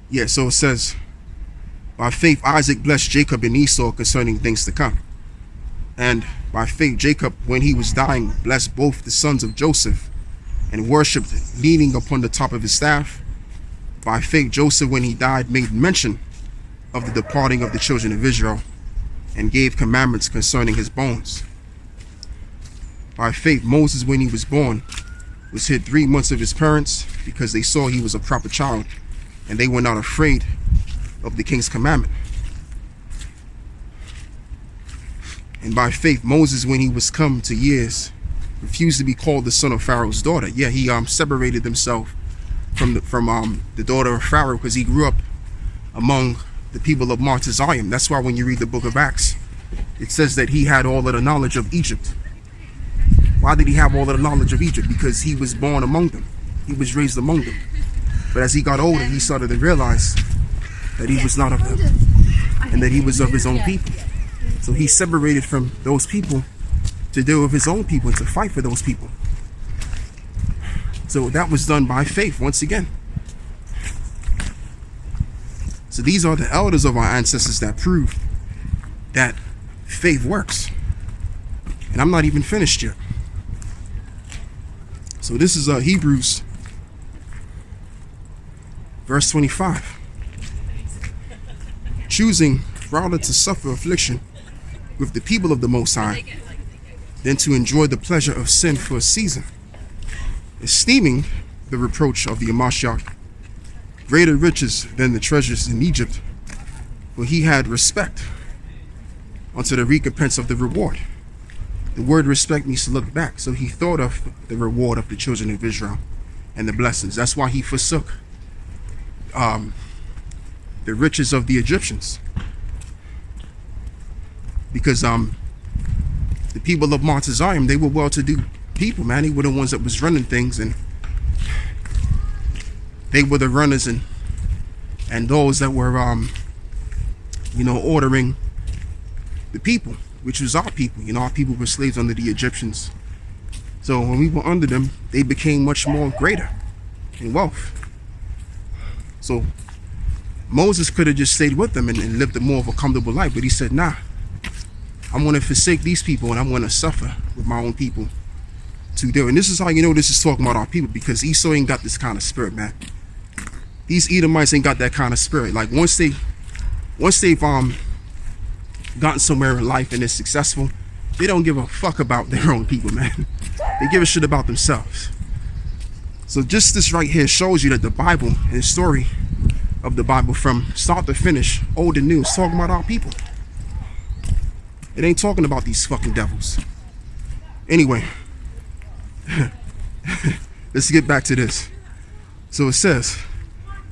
Yeah, so it says, by faith Isaac blessed Jacob and Esau concerning things to come. And by faith Jacob, when he was dying, blessed both the sons of Joseph and worshipped, leaning upon the top of his staff. By faith Joseph, when he died, made mention of the departing of the children of Israel and gave commandments concerning his bones. By faith Moses, when he was born, was hid 3 months of his parents because they saw he was a proper child, and they were not afraid of the king's commandment. And by faith Moses, when he was come to years, refused to be called the son of Pharaoh's daughter. Yeah, he separated himself from the daughter of Pharaoh because he grew up among the people of Mount Zion. That's why when you read the book of Acts, it says that he had all of the knowledge of Egypt. Why did he have all of the knowledge of Egypt? Because he was born among them. He was raised among them. But as he got older, he started to realize that he was not of them and that he was of his own people. So he separated from those people to deal with his own people and to fight for those people. So that was done by faith once again. So these are the elders of our ancestors that prove that faith works. And I'm not even finished yet. So this is Hebrews verse 25. Choosing rather to suffer affliction with the people of the Most High than to enjoy the pleasure of sin for a season, esteeming the reproach of the Mashiach greater riches than the treasures in Egypt, for he had respect unto the recompense of the reward. The word respect means to look back. So he thought of the reward of the children of Israel and the blessings. That's why he forsook the riches of the Egyptians. Because the people of Mount Zion, they were well-to-do people, man. They were the ones that was running things, and they were the runners and those that were ordering the people, which was our people. Our people were slaves under the Egyptians. So when we were under them, they became much more greater in wealth. So Moses could have just stayed with them and lived a more of a comfortable life, but he said, nah, I'm going to forsake these people and I'm going to suffer with my own people to do. And this is how you know this is talking about our people, because Esau ain't got this kind of spirit, man. These Edomites ain't got that kind of spirit. Like once they've gotten somewhere in life and they're successful, they don't give a fuck about their own people, man. They give a shit about themselves. So just this right here shows you that the Bible and the story of the Bible from start to finish, old and new, is talking about our people. It ain't talking about these fucking devils. Anyway, let's get back to this. So it says,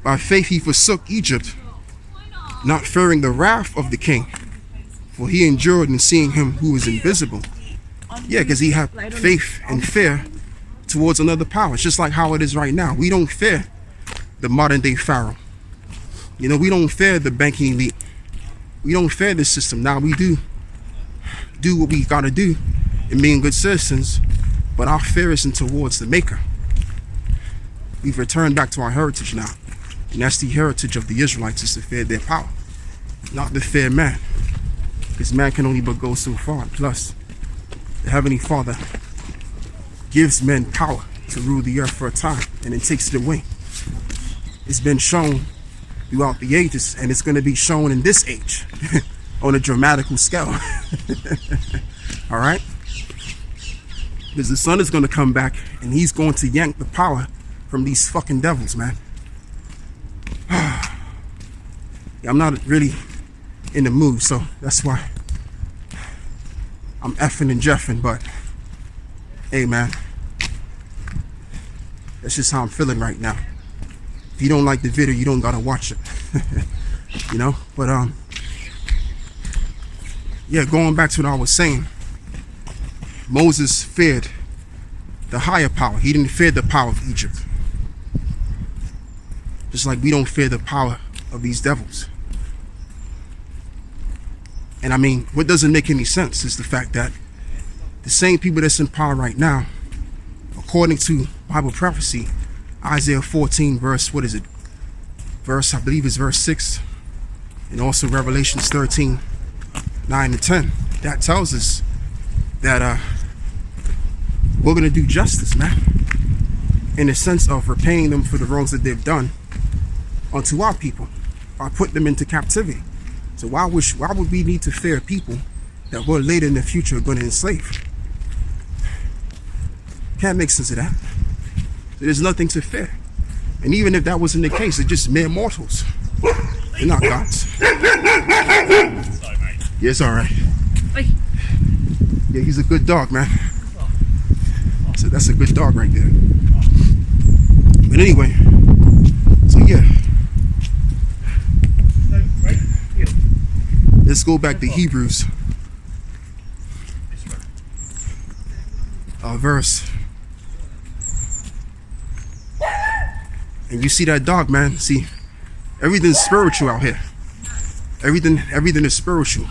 by faith he forsook Egypt, not fearing the wrath of the king, for he endured in seeing him who is invisible. Yeah, because he had faith and fear towards another power. It's just like how it is right now. We don't fear the modern day Pharaoh. We don't fear the banking elite. We don't fear this system. Now we do what we gotta do in being good citizens, but our fear isn't towards the maker. We've returned back to our heritage now. And that's the heritage of the Israelites, is to fear their power, not to fear man. Because man can only but go so far. Plus, the Heavenly Father gives men power to rule the earth for a time and then takes it away. It's been shown throughout the ages, and it's going to be shown in this age on a dramatical scale. All right? Because the Son is going to come back and he's going to yank the power from these fucking devils, man. Yeah, I'm not really in the mood, so that's why I'm effing and jeffing, but hey, man, that's just how I'm feeling right now. If you don't like the video, you don't gotta watch it. But yeah, going back to what I was saying, Moses feared the higher power. He didn't fear the power of Egypt. Just like we don't fear the power of these devils. And I mean, what doesn't make any sense is the fact that the same people that's in power right now, according to Bible prophecy, Isaiah 14 verse, verse, I believe is verse 6, and also Revelations 13, 9 and 10. That tells us that we're going to do justice, man, in the sense of repaying them for the wrongs that they've done unto our people, or put them into captivity. So why would we need to fear people that we're later in the future going to enslave? Can't make sense of that. There's nothing to fear. And even if that wasn't the case, they're just mere mortals. They're not gods. Sorry, mate. Yeah, it's all right. Hey. Yeah, he's a good dog, man. So that's a good dog right there. But anyway, so yeah. Let's go back to Hebrews. Verse. And you see that dog, man. See, everything's spiritual out here. Everything is spiritual.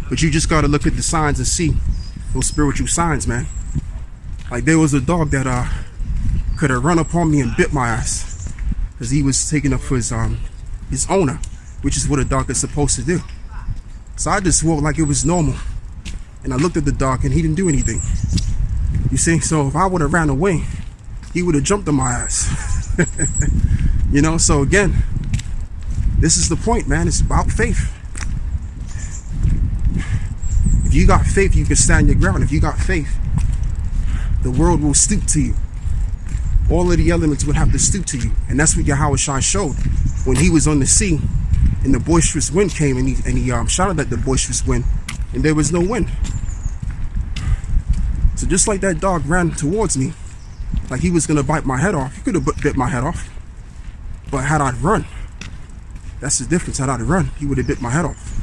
But you just gotta look at the signs and see those spiritual signs, man. Like there was a dog that could have run upon me and bit my ass because he was taking up for his owner, which is what a dog is supposed to do. So I just walked like it was normal, and I looked at the dog and he didn't do anything. You see, so if I would have ran away, he would have jumped on my ass. You know, so again, this is the point, man. It's about faith. If you got faith, you can stand your ground. If you got faith, the world will stoop to you. All of the elements would have to stoop to you. And that's what Yahweh Shai showed when he was on the sea and the boisterous wind came and he shouted at the boisterous wind and there was no wind. So just like that dog ran towards me, like he was going to bite my head off. He could have bit my head off. But had I run, that's the difference. Had I run, he would have bit my head off.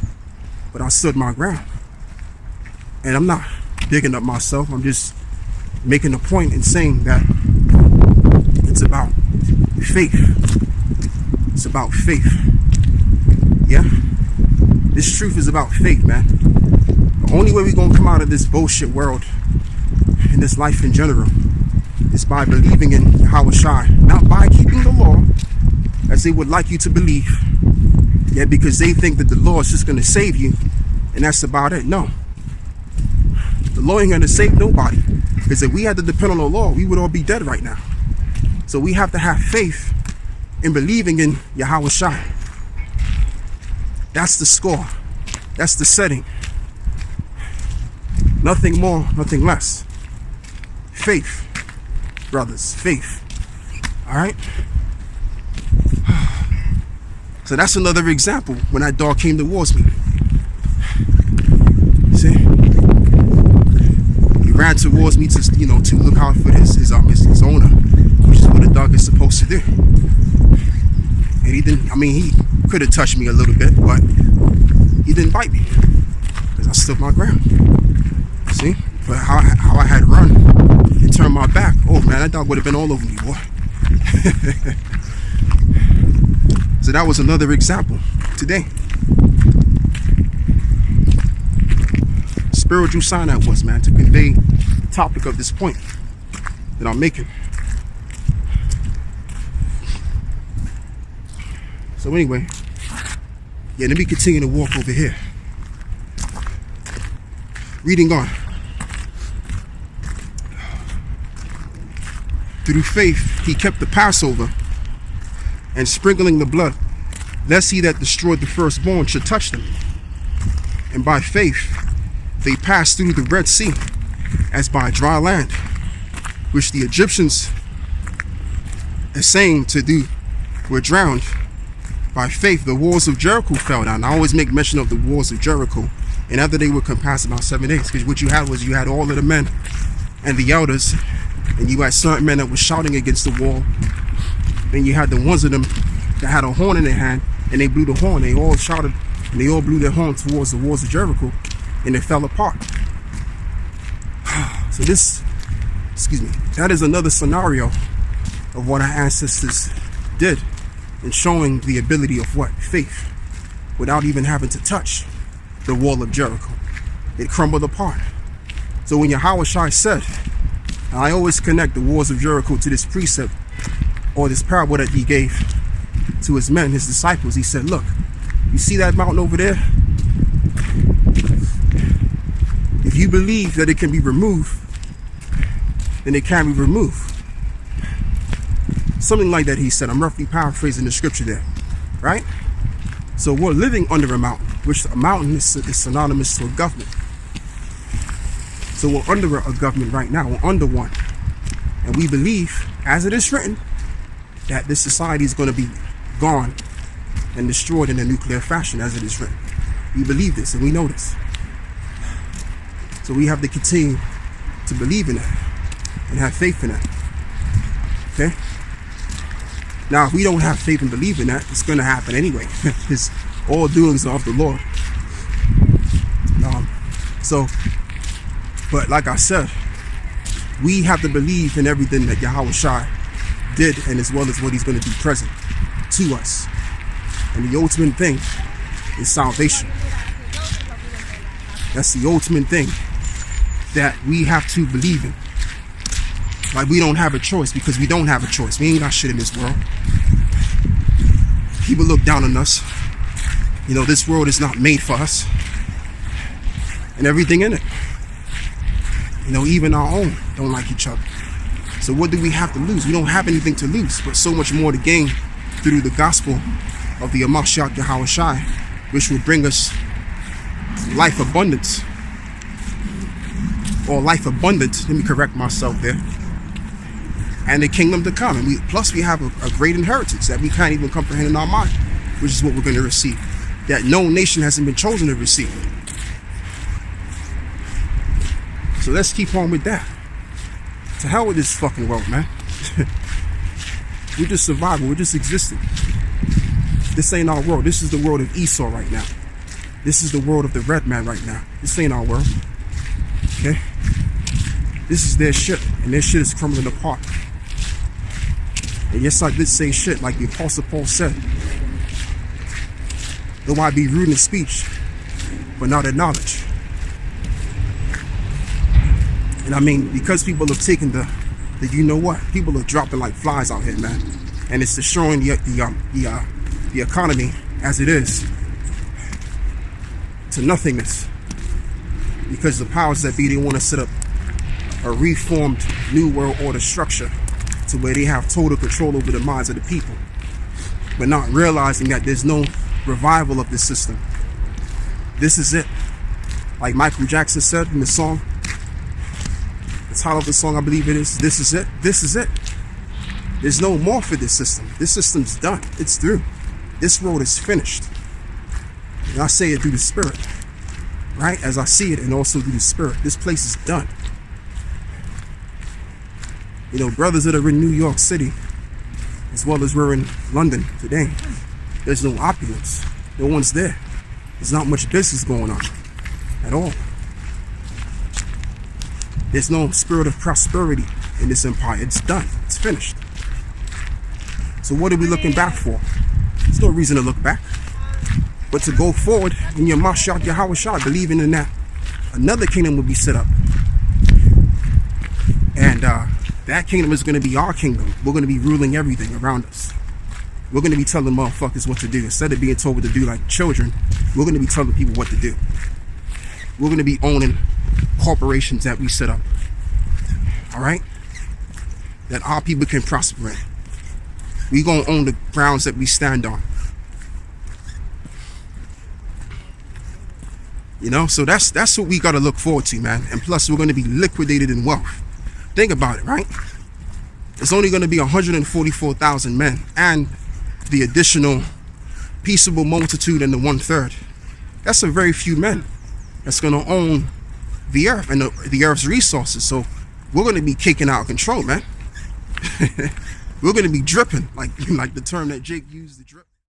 But I stood my ground. And I'm not bigging up myself. I'm just making a point and saying that it's about faith. It's about faith. Yeah? This truth is about faith, man. The only way we're going to come out of this bullshit world and this life in general is by believing in Yahweh Shai, not by keeping the law as they would like you to believe. Yeah, because they think that the law is just going to save you and that's about it. No. The law ain't going to save nobody. Because if we had to depend on the law, we would all be dead right now. So we have to have faith in believing in Yahweh Shai. That's the score. That's the setting. Nothing more, nothing less. Faith, brothers, faith. All right? So that's another example when that dog came towards me. See? He ran towards me to, you know, to look out for his owner, which is what a dog is supposed to do. And he didn't, I mean, he could have touched me a little bit, but he didn't bite me because I stood my ground. See? But how I had run and turned my back, oh man, that dog would have been all over me, boy. So that was another example today. Spiritual sign that was, man, to convey the topic of this point that I'm making. So anyway, yeah, let me continue to walk over here. Reading on. Through faith, he kept the Passover and sprinkling the blood, lest he that destroyed the firstborn should touch them. And by faith, they passed through the Red Sea as by dry land, which the Egyptians, essaying to do, were drowned. By faith, the walls of Jericho fell down. I always make mention of the walls of Jericho. And after they were compassed about 7 days, because what you had was you had all of the men and the elders, and you had certain men that were shouting against the wall. Then you had the ones of them that had a horn in their hand, and they blew the horn. They all shouted, and they all blew their horn towards the walls of Jericho, and it fell apart. So this, that is another scenario of what our ancestors did in showing the ability of what? Faith, without even having to touch the wall of Jericho. It crumbled apart. So when Yahweh Shai said, and I always connect the walls of Jericho to this precept or this parable that he gave to his men, his disciples. He said, look, you see that mountain over there? If you believe that it can be removed, then it can be removed. Something like that he said. I'm roughly paraphrasing the scripture there, right? So we're living under a mountain, which a mountain is synonymous to a government. So we're under a government right now. We're under one. And we believe, as it is written, that this society is going to be gone and destroyed in a nuclear fashion, as it is written. We believe this and we know this. So we have to continue to believe in that and have faith in that. Okay? Now, if we don't have faith and believe in that, it's going to happen anyway. Because all doings are of the Lord. But like I said, we have to believe in everything that Yahweh Shai did, and as well as what he's going to do present to us. And the ultimate thing is salvation. That's the ultimate thing that we have to believe in. Like, we don't have a choice, because we don't have a choice. We ain't got shit in this world. People look down on us. You know, this world is not made for us. And everything in it. You know, even our own don't like each other. So what do we have to lose? We don't have anything to lose, but so much more to gain through the gospel of the Mashiach Yahweh Shai, which will bring us life abundance. Or life abundant, let me correct myself there. And the kingdom to come. And plus we have a great inheritance that we can't even comprehend in our mind, which is what we're going to receive. That no nation hasn't been chosen to receive. So let's keep on with that. To hell with this fucking world, man. We're just surviving. We're just existing. This ain't our world. This is the world of Esau right now. This is the world of the red man right now. This ain't our world. Okay? This is their shit. And their shit is crumbling apart. And yes, I did say shit like the Apostle Paul said. Though I be rude in speech, but not in knowledge. And I mean, because people have taken the you know what? People are dropping like flies out here, man. And it's destroying the economy as it is to nothingness. Because the powers that be, they want to set up a reformed new world order structure to where they have total control over the minds of the people, but not realizing that there's no revival of this system. This is it. Like Michael Jackson said in the song, the title of the song, I believe it is, this is it. This is it. There's no more for this system. This system's done. It's through. This road is finished. And I say it through the Spirit, right? As I see it, and also through the Spirit. This place is done. You know, brothers that are in New York City, as well as we're in London today, there's no opulence. No one's there. There's not much business going on at all. There's no spirit of prosperity in this empire. It's done. It's finished. So what are we looking back for? There's no reason to look back, but to go forward in your Mashiach Yahweh Shai, believing in that another kingdom will be set up. And that kingdom is going to be our kingdom. We're going to be ruling everything around us. We're going to be telling motherfuckers what to do. Instead of being told what to do like children, we're going to be telling people what to do. We're going to be owning corporations that we set up. All right? That our people can prosper in. We're going to own the grounds that we stand on. You know, so that's what we got to look forward to, man. And plus, we're going to be liquidated in wealth. Think about it, right? It's only going to be 144,000 men and the additional peaceable multitude and the 1/3. That's a very few men that's going to own the earth and the earth's resources. So we're going to be kicking out of control, man. We're going to be dripping, like the term that Jake used, the drip.